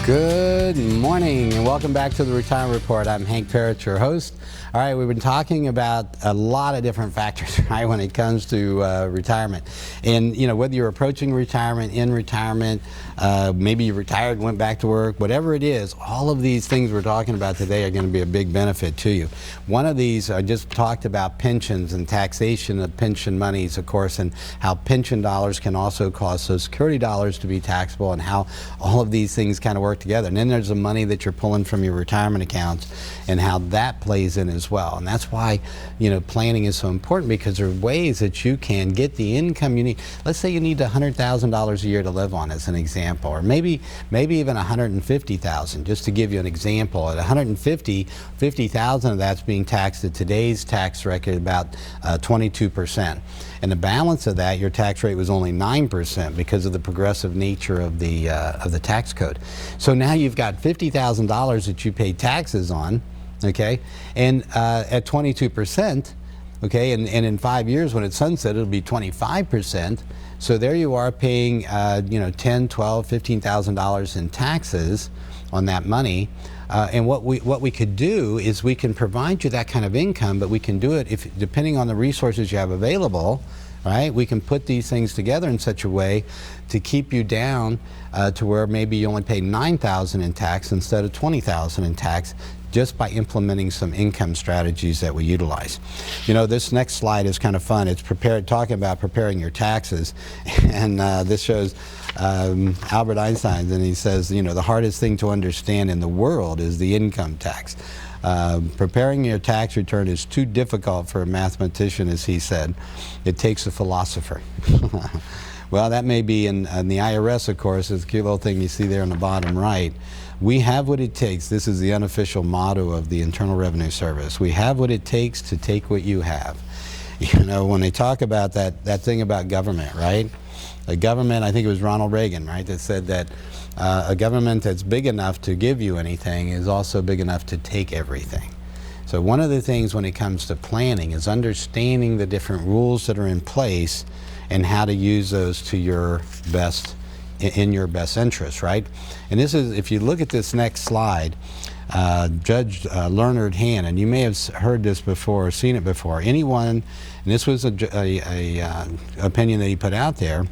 Good morning and welcome back to the Retirement Report. I'm Hank Parrott, your host. All right, we've been talking about a lot of different factors, right, when it comes to retirement. And, you know, whether you're approaching retirement, in retirement, maybe you retired, went back to work, whatever it is, all of these things we're talking about today are going to be a big benefit to you. One of these, I just talked about pensions and taxation of pension monies, of course, and how pension dollars can also cause Social Security dollars to be taxable, and how all of these things kind of work together. And then there's the money that you're pulling from your retirement accounts and how that plays in as well. And that's why, you know, planning is so important, because there are ways that you can get the income you need. Let's say you need $100,000 a year to live on, as an example, or maybe even $150,000, just to give you an example. At $50,000 of that's being taxed at today's tax record about 22%. And the balance of that, your tax rate was only 9% because of the progressive nature of the tax code. So now you've got $50,000 that you pay taxes on, okay, and at 22%, okay, and in 5 years when it's sunset, it'll be 25%. So there you are paying, you know, $10,000, $12,000, $15,000 in taxes on that money. And what we could do is we can provide you that kind of income, but we can do it if, depending on the resources you have available, right? We can put these things together in such a way to keep you down to where maybe you only pay $9,000 in tax instead of $20,000 in tax, just by implementing some income strategies that we utilize. You know, this next slide is kind of fun. It's talking about preparing your taxes, and this shows Albert Einstein, and he says, you know, the hardest thing to understand in the world is the income tax. Preparing your tax return is too difficult for a mathematician, as he said. It takes a philosopher. Well, that may be in the IRS, of course. It's a cute little thing you see there on the bottom right. We have what it takes. This is the unofficial motto of the Internal Revenue Service. We have what it takes to take what you have. You know, when they talk about that thing about government, right? A government, I think it was Ronald Reagan, right, that said that a government that's big enough to give you anything is also big enough to take everything. So one of the things when it comes to planning is understanding the different rules that are in place and how to use those to your best, in your best interest, right? And this is, if you look at this next slide, Judge Leonard Hand, and you may have heard this before or seen it before, anyone, and this was a opinion that he put out there,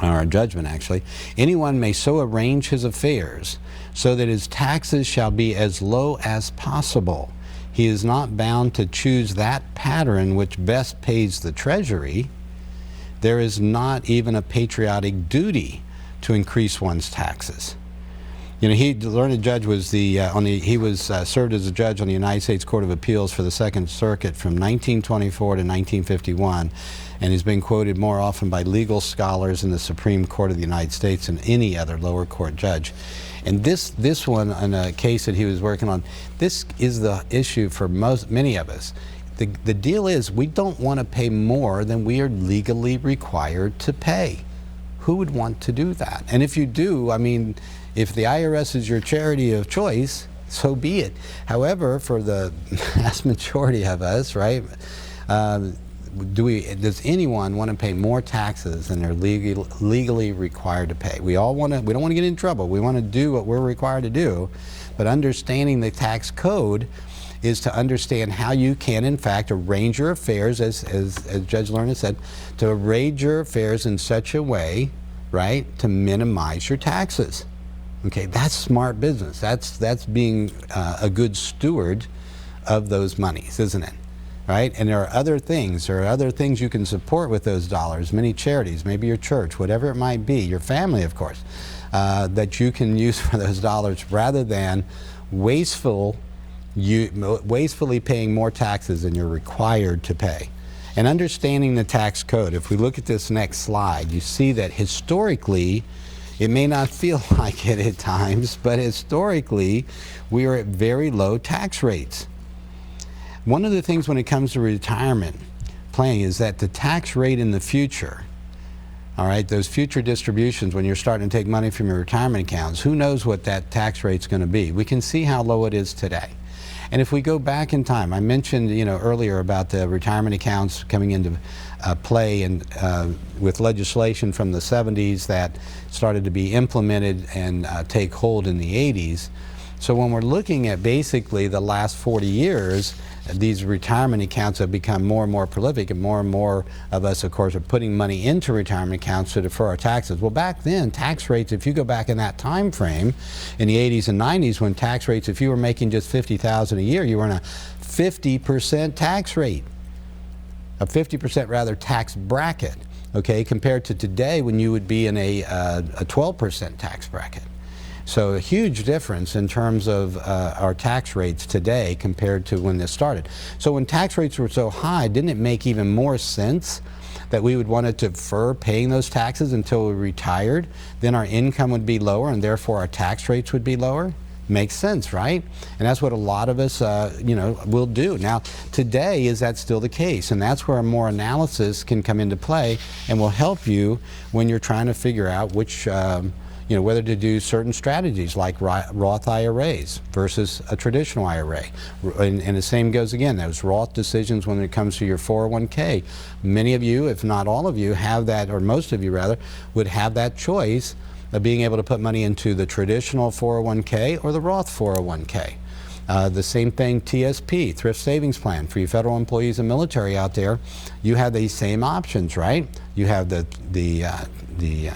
or a judgment actually, anyone may so arrange his affairs so that his taxes shall be as low as possible. He is not bound to choose that pattern which best pays the Treasury. There is not even a patriotic duty to increase one's taxes. You know, the learned judge was served as a judge on the United States Court of Appeals for the Second Circuit from 1924 to 1951, and he's been quoted more often by legal scholars in the Supreme Court of the United States than any other lower court judge. And this one, on a case that he was working on, this is the issue for many of us. The deal is, we don't want to pay more than we are legally required to pay. Who would want to do that? And if you do, I mean, if the IRS is your charity of choice, so be it. However, for the vast majority of us, right, does anyone want to pay more taxes than they're legally required to pay? We don't want to get in trouble. We want to do what we're required to do, but understanding the tax code is to understand how you can, in fact, arrange your affairs, as Judge Lerner said, to arrange your affairs in such a way, right, to minimize your taxes. Okay, that's smart business. That's being a good steward of those monies, isn't it? Right? And there are other things. There are other things you can support with those dollars. Many charities, maybe your church, whatever it might be, your family, of course, that you can use for those dollars, rather than wastefully paying more taxes than you're required to pay. And understanding the tax code, if we look at this next slide, you see that historically, it may not feel like it at times, but historically, we are at very low tax rates. One of the things when it comes to retirement planning is that the tax rate in the future, all right, those future distributions, when you're starting to take money from your retirement accounts, who knows what that tax rate's going to be? We can see how low it is today. And if we go back in time, I mentioned, you know, earlier about the retirement accounts coming into play in, with legislation from the 70s that started to be implemented and take hold in the 80s. So when we're looking at basically the last 40 years, these retirement accounts have become more and more prolific, and more of us, of course, are putting money into retirement accounts to defer our taxes. Well, back then, tax rates, if you go back in that time frame, in the 80s and 90s, when tax rates, if you were making just $50,000 a year, you were in a 50% tax rate, a 50% rather tax bracket, okay, compared to today when you would be in a 12% tax bracket. So a huge difference in terms of our tax rates today compared to when this started. So when tax rates were so high, didn't it make even more sense that we would want to defer paying those taxes until we retired? Then our income would be lower and therefore our tax rates would be lower? Makes sense, right? And that's what a lot of us, will do. Now, today, is that still the case? And that's where more analysis can come into play and will help you when you're trying to figure out which whether to do certain strategies like Roth IRAs versus a traditional IRA. And the same goes again, those Roth decisions when it comes to your 401k. Many of you, if not all of you, have that, or most of you rather, would have that choice of being able to put money into the traditional 401k or the Roth 401k. The same thing, TSP, Thrift Savings Plan, for you federal employees and military out there, you have these same options, right? You have the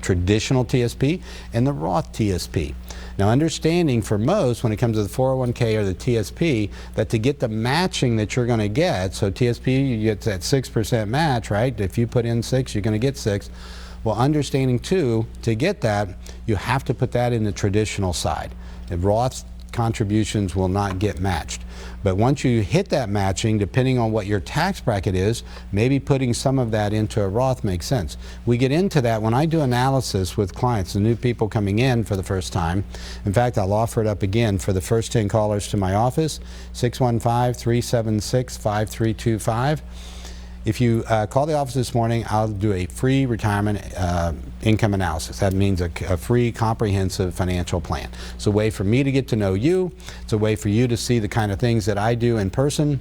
traditional TSP and the Roth TSP. Now, understanding for most, when it comes to the 401k or the TSP, that to get the matching that you're going to get, so TSP, you get that 6% match, right? If you put in 6, you're going to get 6. Well, understanding too, to get that, you have to put that in the traditional side. The Roth contributions will not get matched. But once you hit that matching, depending on what your tax bracket is, maybe putting some of that into a Roth makes sense. We get into that when I do analysis with clients, the new people coming in for the first time. In fact, I'll offer it up again for the first 10 callers to my office, 615-376-5325. If you call the office this morning, I'll do a free retirement income analysis. That means a free comprehensive financial plan. It's a way for me to get to know you. It's a way for you to see the kind of things that I do in person,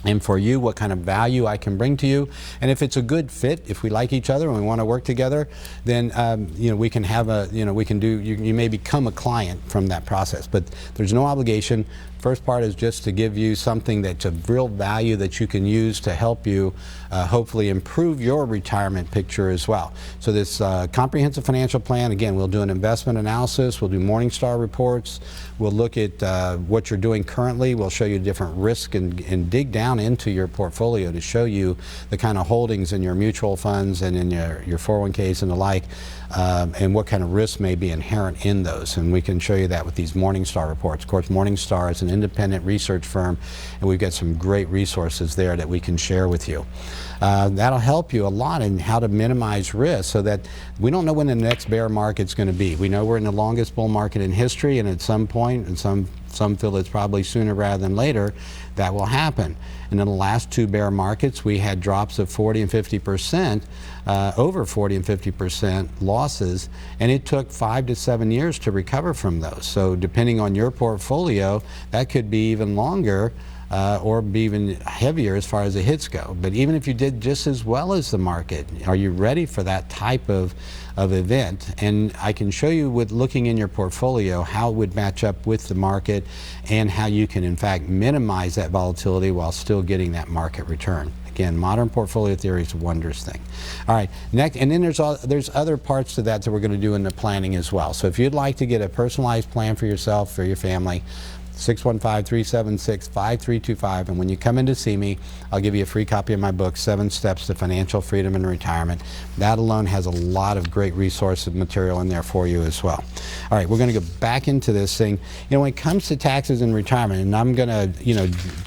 and for you, what kind of value I can bring to you. And if it's a good fit, if we like each other and we want to work together, then we can have you may become a client from that process. But there's no obligation. First part is just to give you something that's of real value that you can use to help you hopefully improve your retirement picture as well. So this comprehensive financial plan, again, we'll do an investment analysis, we'll do Morningstar reports, we'll look at what you're doing currently, we'll show you different risk and dig down into your portfolio to show you the kind of holdings in your mutual funds and in your 401ks and the like, and what kind of risk may be inherent in those. And we can show you that with these Morningstar reports. Of course, Morningstar is an independent research firm, and we've got some great resources there that we can share with you. That'll help you a lot in how to minimize risk, so that we don't know when the next bear market's going to be. We know we're in the longest bull market in history, and at some point, and some feel it's probably sooner rather than later, that will happen. And in the last 2 bear markets, we had drops of 40 and 50%, over 40 and 50% losses, and it took 5 to 7 years to recover from those. So depending on your portfolio, that could be even longer or be even heavier as far as the hits go. But even if you did just as well as the market, are you ready for that type of event? And I can show you with looking in your portfolio how it would match up with the market and how you can in fact minimize that volatility while still getting that market return. Again, modern portfolio theory is a wondrous thing. All right, next, and then there's other parts to that we're going to do in the planning as well. So if you'd like to get a personalized plan for yourself, for your family, 615-376-5325, and when you come in to see me, I'll give you a free copy of my book, 7 Steps to Financial Freedom and Retirement. That alone has a lot of great resource material in there for you as well. All right, we're going to go back into this thing. When it comes to taxes and retirement, and I'm going to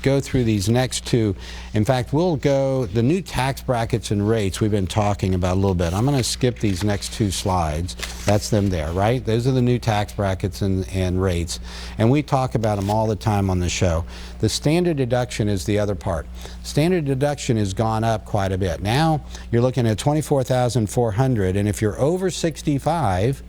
go through these next 2. In fact, we'll go the new tax brackets and rates we've been talking about a little bit. I'm going to skip these next 2 slides. That's them there, right? Those are the new tax brackets and rates, and we talk about them all the time on the show. The standard deduction is the other part. Standard deduction has gone up quite a bit. Now you're looking at $24,400, and if you're over 65,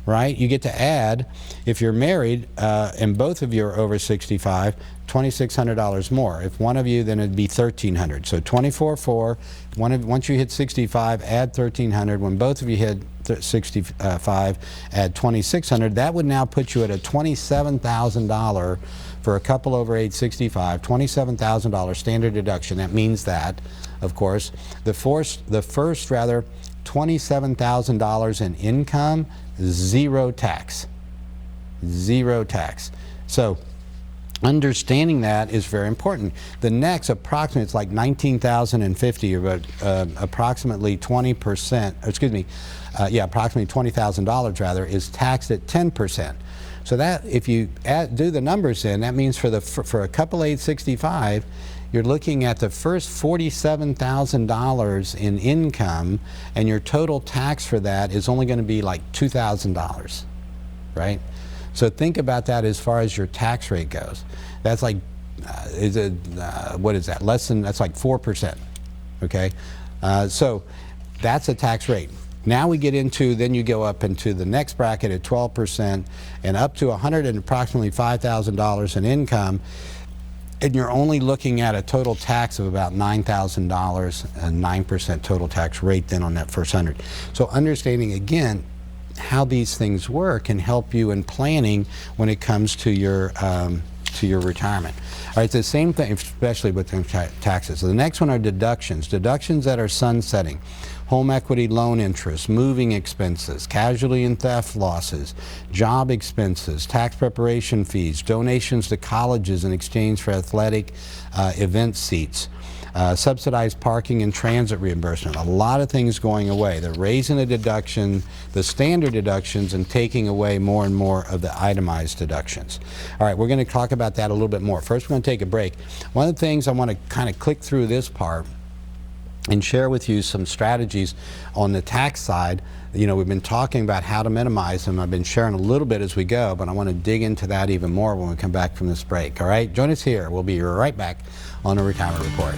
right? You get to add, if you're married and both of you are over 65, $2,600 more. If one of you, then it'd be $1,300. So 24,400. Once you hit 65, add $1,300. When both of you hit 65, add $2,600. That would now put you at a $27,000 for a couple over age 65. $27,000 standard deduction. That means that, of course, the first $27,000 in income, zero tax. Zero tax. So understanding that is very important. The next, approximately, it's like $19,050, or approximately 20%, excuse me, approximately $20,000 rather, is taxed at 10%. So that, if you do the numbers in, that means for a couple age 65, you're looking at the first $47,000 in income, and your total tax for that is only going to be like $2,000, right? So think about that as far as your tax rate goes. That's like, what is that? That's like 4%, okay? So that's a tax rate. Now we get into, then you go up into the next bracket at 12% and up to approximately $5,000 in income, and you're only looking at a total tax of about $9,000, a 9% total tax rate then on that first 100. So understanding again how these things work can help you in planning when it comes to your retirement. All right, it's the same thing, especially with taxes. So the next one are deductions. Deductions that are sunsetting. Home equity loan interest, moving expenses, casualty and theft losses, job expenses, tax preparation fees, donations to colleges in exchange for athletic event seats, subsidized parking and transit reimbursement. A lot of things going away. They're raising the deduction, the standard deductions, and taking away more and more of the itemized deductions. All right, we're going to talk about that a little bit more. First, we're going to take a break. One of the things I want to kind of click through this part and share with you some strategies on the tax side. You know, we've been talking about how to minimize them. I've been sharing a little bit as we go, but I want to dig into that even more when we come back from this break. All right, join us here. We'll be right back on the Retirement Report.